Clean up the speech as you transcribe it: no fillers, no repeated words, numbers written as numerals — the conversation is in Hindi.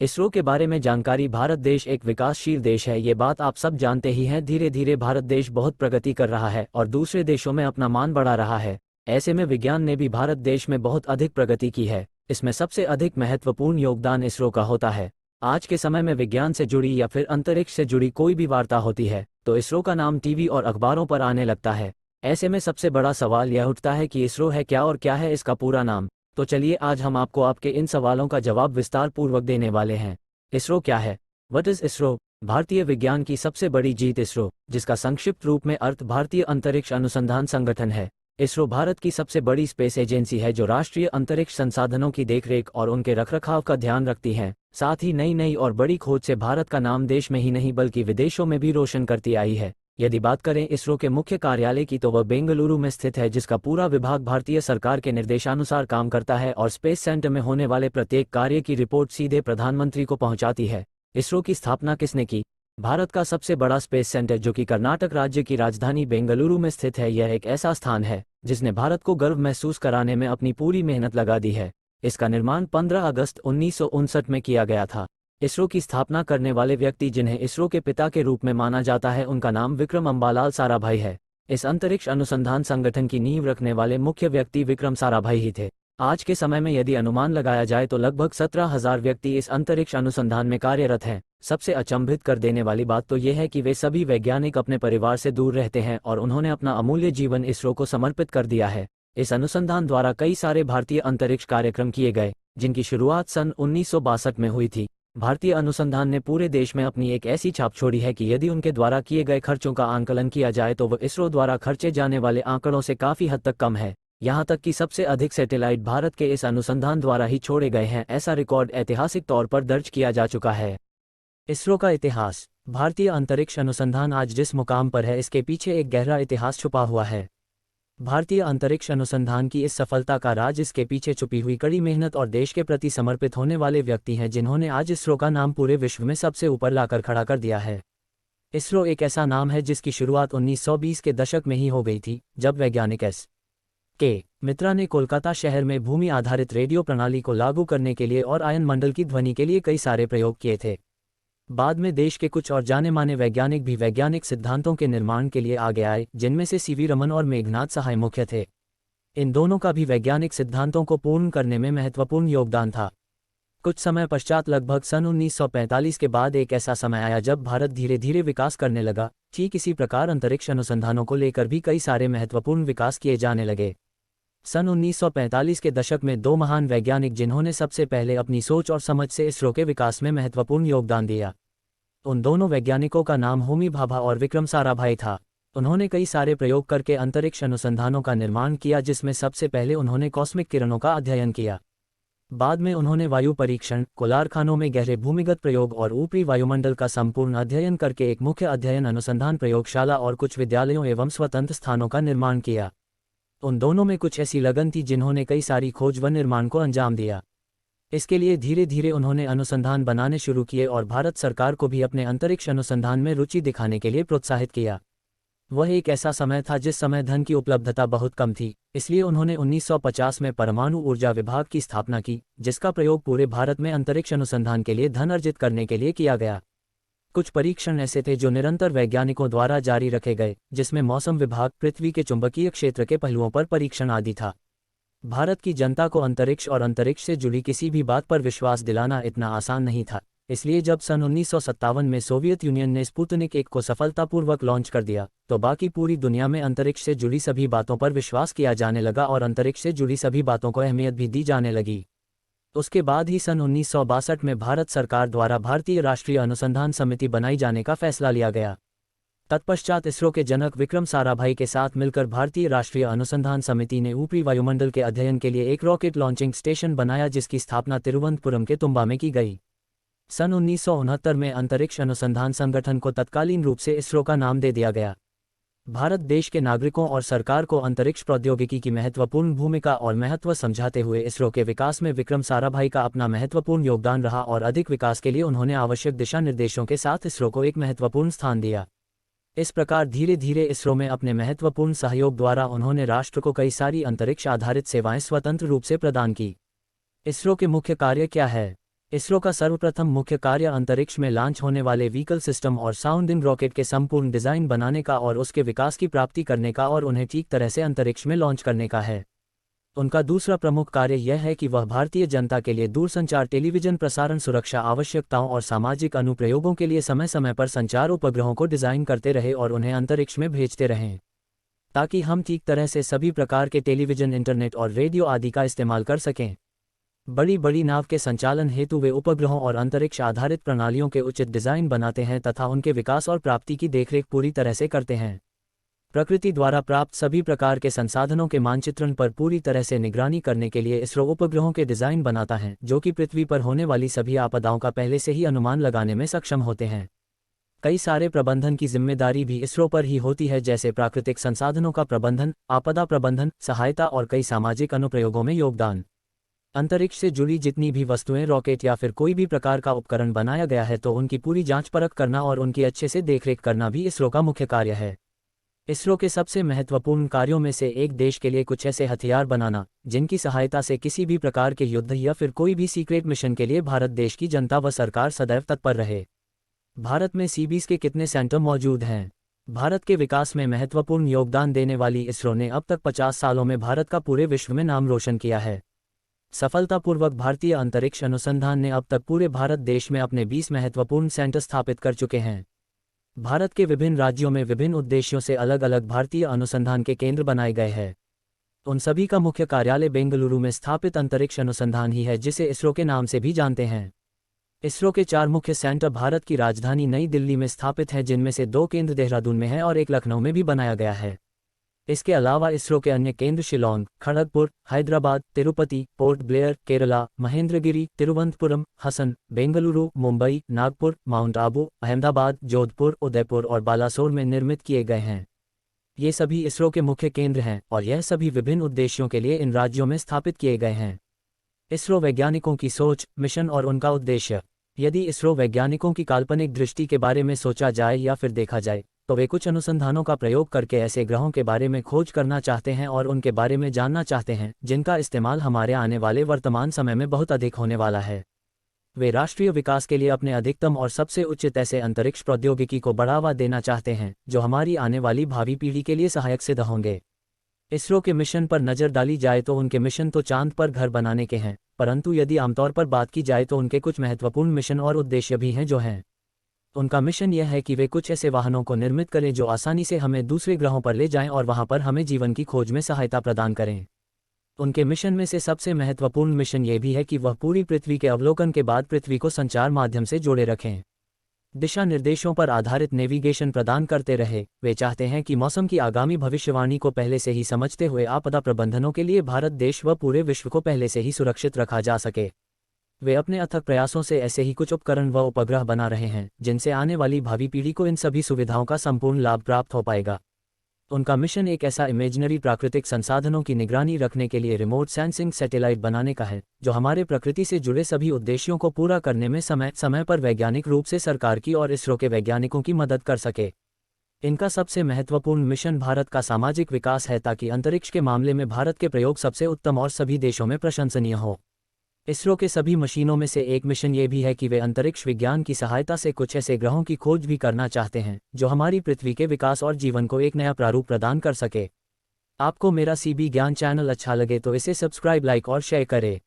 इसरो के बारे में जानकारी। भारत देश एक विकासशील देश है, ये बात आप सब जानते ही हैं। धीरे धीरे भारत देश बहुत प्रगति कर रहा है और दूसरे देशों में अपना मान बढ़ा रहा है। ऐसे में विज्ञान ने भी भारत देश में बहुत अधिक प्रगति की है। इसमें सबसे अधिक महत्वपूर्ण योगदान इसरो का होता है। आज के समय में विज्ञान से जुड़ी या फिर अंतरिक्ष से जुड़ी कोई भी वार्ता होती है तो इसरो का नाम टीवी और अखबारों पर आने लगता है। ऐसे में सबसे बड़ा सवाल यह उठता है कि इसरो है क्या और क्या है इसका पूरा नाम। तो चलिए आज हम आपको आपके इन सवालों का जवाब विस्तार पूर्वक देने वाले हैं। इसरो क्या है? What is ISRO? भारतीय विज्ञान की सबसे बड़ी जीत इसरो, जिसका संक्षिप्त रूप में अर्थ भारतीय अंतरिक्ष अनुसंधान संगठन है। इसरो भारत की सबसे बड़ी स्पेस एजेंसी है जो राष्ट्रीय अंतरिक्ष संसाधनों की देखरेख और उनके रखरखाव का ध्यान रखती है। साथ ही नई नई और बड़ी खोज से भारत का नाम देश में ही नहीं बल्कि विदेशों में भी रोशन करती आई है। यदि बात करें इसरो के मुख्य कार्यालय की तो वह बेंगलुरु में स्थित है, जिसका पूरा विभाग भारतीय सरकार के निर्देशानुसार काम करता है और स्पेस सेंटर में होने वाले प्रत्येक कार्य की रिपोर्ट सीधे प्रधानमंत्री को पहुंचाती है। इसरो की स्थापना किसने की? भारत का सबसे बड़ा स्पेस सेंटर जो कि कर्नाटक राज्य की राजधानी बेंगलुरु में स्थित है, यह एक ऐसा स्थान है जिसने भारत को गर्व महसूस कराने में अपनी पूरी मेहनत लगा दी है। इसका निर्माण 15 अगस्त 1959 में किया गया था। इसरो की स्थापना करने वाले व्यक्ति जिन्हें इसरो के पिता के रूप में माना जाता है, उनका नाम विक्रम अम्बालाल साराभाई है। इस अंतरिक्ष अनुसंधान संगठन की नींव रखने वाले मुख्य व्यक्ति विक्रम साराभाई ही थे। आज के समय में यदि अनुमान लगाया जाए तो लगभग 17,000 व्यक्ति इस अंतरिक्ष अनुसंधान में कार्यरत हैं। सबसे अचंभित कर देने वाली बात तो यह है कि वे सभी वैज्ञानिक अपने परिवार से दूर रहते हैं और उन्होंने अपना अमूल्य जीवन इसरो को समर्पित कर दिया है। इस अनुसंधान द्वारा कई सारे भारतीय अंतरिक्ष कार्यक्रम किए गए, जिनकी शुरुआत सन 1962 में हुई थी। भारतीय अनुसंधान ने पूरे देश में अपनी एक ऐसी छाप छोड़ी है कि यदि उनके द्वारा किए गए खर्चों का आंकलन किया जाए तो वह इसरो द्वारा खर्चे जाने वाले आंकड़ों से काफ़ी हद तक कम है। यहाँ तक कि सबसे अधिक सैटेलाइट भारत के इस अनुसंधान द्वारा ही छोड़े गए हैं। ऐसा रिकॉर्ड ऐतिहासिक तौर पर दर्ज किया जा चुका है। इसरो का इतिहास। भारतीय अंतरिक्ष अनुसंधान आज जिस मुकाम पर है, इसके पीछे एक गहरा इतिहास छुपा हुआ है। भारतीय अंतरिक्ष अनुसंधान की इस सफलता का राज इसके पीछे छुपी हुई कड़ी मेहनत और देश के प्रति समर्पित होने वाले व्यक्ति हैं, जिन्होंने आज इसरो का नाम पूरे विश्व में सबसे ऊपर लाकर खड़ा कर दिया है। इसरो एक ऐसा नाम है जिसकी शुरुआत 1920 के दशक में ही हो गई थी, जब वैज्ञानिक एस.के. मित्रा ने कोलकाता शहर में भूमि आधारित रेडियो प्रणाली को लागू करने के लिए और आयन मंडल की ध्वनि के लिए कई सारे प्रयोग किए थे। बाद में देश के कुछ और जाने माने वैज्ञानिक भी वैज्ञानिक सिद्धांतों के निर्माण के लिए आगे आए, जिनमें से सीवी रमन और मेघनाथ सहाय मुख्य थे। इन दोनों का भी वैज्ञानिक सिद्धांतों को पूर्ण करने में महत्वपूर्ण योगदान था। कुछ समय पश्चात लगभग सन 1945 के बाद एक ऐसा समय आया जब भारत धीरे धीरे विकास करने लगा। ठीक इसी प्रकार अंतरिक्ष अनुसंधानों को लेकर भी कई सारे महत्वपूर्ण विकास किए जाने लगे। सन 1945 के दशक में दो महान वैज्ञानिक जिन्होंने सबसे पहले अपनी सोच और समझ से इसरो के विकास में महत्वपूर्ण योगदान दिया, उन दोनों वैज्ञानिकों का नाम होमी भाभा और विक्रम साराभाई था। उन्होंने कई सारे प्रयोग करके अंतरिक्ष अनुसंधानों का निर्माण किया, जिसमें सबसे पहले उन्होंने कॉस्मिक किरणों का अध्ययन किया। बाद में उन्होंने वायु परीक्षण, कोलारखानों में गहरे भूमिगत प्रयोग और ऊपरी वायुमंडल का संपूर्ण अध्ययन करके एक मुख्य अध्ययन अनुसंधान प्रयोगशाला और कुछ विद्यालयों एवं स्वतंत्र स्थानों का निर्माण किया। उन दोनों में कुछ ऐसी लगन थी जिन्होंने कई सारी खोज व निर्माण को अंजाम दिया। इसके लिए धीरे धीरे उन्होंने अनुसंधान बनाने शुरू किए और भारत सरकार को भी अपने अंतरिक्ष अनुसंधान में रुचि दिखाने के लिए प्रोत्साहित किया। वह एक ऐसा समय था जिस समय धन की उपलब्धता बहुत कम थी, इसलिए उन्होंने 1950 में परमाणु ऊर्जा विभाग की स्थापना की, जिसका प्रयोग पूरे भारत में अंतरिक्ष अनुसंधान के लिए धन अर्जित करने के लिए किया गया। कुछ परीक्षण ऐसे थे जो निरंतर वैज्ञानिकों द्वारा जारी रखे गए, जिसमें मौसम विभाग, पृथ्वी के चुंबकीय क्षेत्र के पहलुओं पर परीक्षण आदि था। भारत की जनता को अंतरिक्ष और अंतरिक्ष से जुड़ी किसी भी बात पर विश्वास दिलाना इतना आसान नहीं था, इसलिए जब सन 1957 में सोवियत यूनियन ने स्पुतनिक 1 को सफलतापूर्वक लॉन्च कर दिया, तो बाकी पूरी दुनिया में अंतरिक्ष से जुड़ी सभी बातों पर विश्वास किया जाने लगा और अंतरिक्ष से जुड़ी सभी बातों को अहमियत भी दी जाने लगी। उसके बाद ही सन 1962 में भारत सरकार द्वारा भारतीय राष्ट्रीय अनुसंधान समिति बनाई जाने का फैसला लिया गया। तत्पश्चात इसरो के जनक विक्रम साराभाई के साथ मिलकर भारतीय राष्ट्रीय अनुसंधान समिति ने ऊपरी वायुमंडल के अध्ययन के लिए एक रॉकेट लॉन्चिंग स्टेशन बनाया, जिसकी स्थापना तिरुवनंतपुरम के तुम्बा में की गई। सन 1969 में अंतरिक्ष अनुसंधान संगठन को तत्कालीन रूप से इसरो का नाम दे दिया गया। भारत देश के नागरिकों और सरकार को अंतरिक्ष प्रौद्योगिकी की महत्वपूर्ण भूमिका और महत्व समझाते हुए इसरो के विकास में विक्रम साराभाई का अपना महत्वपूर्ण योगदान रहा और अधिक विकास के लिए उन्होंने आवश्यक दिशा निर्देशों के साथ इसरो को एक महत्वपूर्ण स्थान दिया। इस प्रकार धीरे धीरे इसरो में अपने महत्वपूर्ण सहयोग द्वारा उन्होंने राष्ट्र को कई सारी अंतरिक्ष आधारित सेवाएं स्वतंत्र रूप से प्रदान की। इसरो के मुख्य कार्य क्या है? इसरो का सर्वप्रथम मुख्य कार्य अंतरिक्ष में लॉन्च होने वाले व्हीकल सिस्टम और साउंडिंग रॉकेट के संपूर्ण डिजाइन बनाने का और उसके विकास की प्राप्ति करने का और उन्हें ठीक तरह से अंतरिक्ष में लॉन्च करने का है। उनका दूसरा प्रमुख कार्य यह है कि वह भारतीय जनता के लिए दूरसंचार टेलीविजन प्रसारण सुरक्षा आवश्यकताओं और सामाजिक अनुप्रयोगों के लिए समय समय पर संचार उपग्रहों को डिजाइन करते रहे और उन्हें अंतरिक्ष में भेजते रहें, ताकि हम ठीक तरह से सभी प्रकार के टेलीविजन, इंटरनेट और रेडियो आदि का इस्तेमाल कर सकें। बड़ी बड़ी नाव के संचालन हेतु वे उपग्रहों और अंतरिक्ष आधारित प्रणालियों के उचित डिजाइन बनाते हैं तथा उनके विकास और प्राप्ति की देखरेख पूरी तरह से करते हैं। प्रकृति द्वारा प्राप्त सभी प्रकार के संसाधनों के मानचित्रण पर पूरी तरह से निगरानी करने के लिए इसरो उपग्रहों के डिजाइन बनाता है, जो कि पृथ्वी पर होने वाली सभी आपदाओं का पहले से ही अनुमान लगाने में सक्षम होते हैं। कई सारे प्रबंधन की जिम्मेदारी भी इसरो पर ही होती है, जैसे प्राकृतिक संसाधनों का प्रबंधन, आपदा प्रबंधन, सहायता और कई सामाजिक अनुप्रयोगों में योगदान। अंतरिक्ष से जुड़ी जितनी भी वस्तुएं, रॉकेट या फिर कोई भी प्रकार का उपकरण बनाया गया है, तो उनकी पूरी जांच परख करना और उनकी अच्छे से देखरेख करना भी इसरो का मुख्य कार्य है। इसरो के सबसे महत्वपूर्ण कार्यों में से एक देश के लिए कुछ ऐसे हथियार बनाना, जिनकी सहायता से किसी भी प्रकार के युद्ध या फिर कोई भी सीक्रेट मिशन के लिए भारत देश की जनता व सरकार सदैव तत्पर रहे। भारत में सीबीएस के कितने सेंटर मौजूद हैं? भारत के विकास में महत्वपूर्ण योगदान देने वाली इसरो ने अब तक 50 सालों में भारत का पूरे विश्व में नाम रोशन किया है। सफलतापूर्वक भारतीय अंतरिक्ष अनुसंधान ने अब तक पूरे भारत देश में अपने 20 महत्वपूर्ण सेंटर स्थापित कर चुके हैं। भारत के विभिन्न राज्यों में विभिन्न उद्देश्यों से अलग अलग भारतीय अनुसंधान के केंद्र बनाए गए हैं। उन सभी का मुख्य कार्यालय बेंगलुरु में स्थापित अंतरिक्ष अनुसंधान ही है, जिसे इसरो के नाम से भी जानते हैं। इसरो के 4 मुख्य सेंटर भारत की राजधानी नई दिल्ली में स्थापित हैं, जिनमें से 2 केंद्र देहरादून में है और एक लखनऊ में भी बनाया गया है। इसके अलावा इसरो के अन्य केंद्र शिलांग, खड़गपुर, हैदराबाद, तिरुपति, पोर्ट ब्लेयर, केरला, महेंद्रगिरी, तिरुवनंतपुरम, हसन, बेंगलुरु, मुंबई, नागपुर, माउंट आबू, अहमदाबाद, जोधपुर, उदयपुर और बालासोर में निर्मित किए गए हैं। ये सभी इसरो के मुख्य केंद्र हैं और यह सभी विभिन्न उद्देश्यों के लिए इन राज्यों में स्थापित किए गए हैं। इसरो वैज्ञानिकों की सोच, मिशन और उनका उद्देश्य। यदि इसरो वैज्ञानिकों की काल्पनिक दृष्टि के बारे में सोचा जाए या फिर देखा जाए, तो वे कुछ अनुसंधानों का प्रयोग करके ऐसे ग्रहों के बारे में खोज करना चाहते हैं और उनके बारे में जानना चाहते हैं, जिनका इस्तेमाल हमारे आने वाले वर्तमान समय में बहुत अधिक होने वाला है। वे राष्ट्रीय विकास के लिए अपने अधिकतम और सबसे उचित ऐसे अंतरिक्ष प्रौद्योगिकी को बढ़ावा देना चाहते हैं, जो हमारी आने वाली भावी पीढ़ी के लिए सहायक सिद्ध होंगे। इसरो के मिशन पर नज़र डाली जाए तो उनके मिशन तो चांद पर घर बनाने के हैं, परंतु यदि आमतौर पर बात की जाए तो उनके कुछ महत्वपूर्ण मिशन और उद्देश्य भी हैं, जो हैं। उनका मिशन यह है कि वे कुछ ऐसे वाहनों को निर्मित करें जो आसानी से हमें दूसरे ग्रहों पर ले जाएं और वहां पर हमें जीवन की खोज में सहायता प्रदान करें। उनके मिशन में से सबसे महत्वपूर्ण मिशन ये भी है कि वह पूरी पृथ्वी के अवलोकन के बाद पृथ्वी को संचार माध्यम से जोड़े रखें, दिशा निर्देशों पर आधारित नेविगेशन प्रदान करते रहे। वे चाहते हैं कि मौसम की आगामी भविष्यवाणी को पहले से ही समझते हुए आपदा प्रबंधनों के लिए भारत देश व पूरे विश्व को पहले से ही सुरक्षित रखा जा सके। वे अपने अथक प्रयासों से ऐसे ही कुछ उपकरण व उपग्रह बना रहे हैं, जिनसे आने वाली भावी पीढ़ी को इन सभी सुविधाओं का संपूर्ण लाभ प्राप्त हो पाएगा। उनका मिशन एक ऐसा इमेजिनरी प्राकृतिक संसाधनों की निगरानी रखने के लिए रिमोट सेंसिंग सैटेलाइट बनाने का है, जो हमारे प्रकृति से जुड़े सभी उद्देश्यों को पूरा करने में समय समय पर वैज्ञानिक रूप से सरकार की और इसरो के वैज्ञानिकों की मदद कर सके। इनका सबसे महत्वपूर्ण मिशन भारत का सामाजिक विकास है, ताकि अंतरिक्ष के मामले में भारत के प्रयोग सबसे उत्तम और सभी देशों में प्रशंसनीय हो। इसरो के सभी मशीनों में से एक मिशन ये भी है कि वे अंतरिक्ष विज्ञान की सहायता से कुछ ऐसे ग्रहों की खोज भी करना चाहते हैं, जो हमारी पृथ्वी के विकास और जीवन को एक नया प्रारूप प्रदान कर सके। आपको मेरा सीबी ज्ञान चैनल अच्छा लगे तो इसे सब्सक्राइब, लाइक और शेयर करें।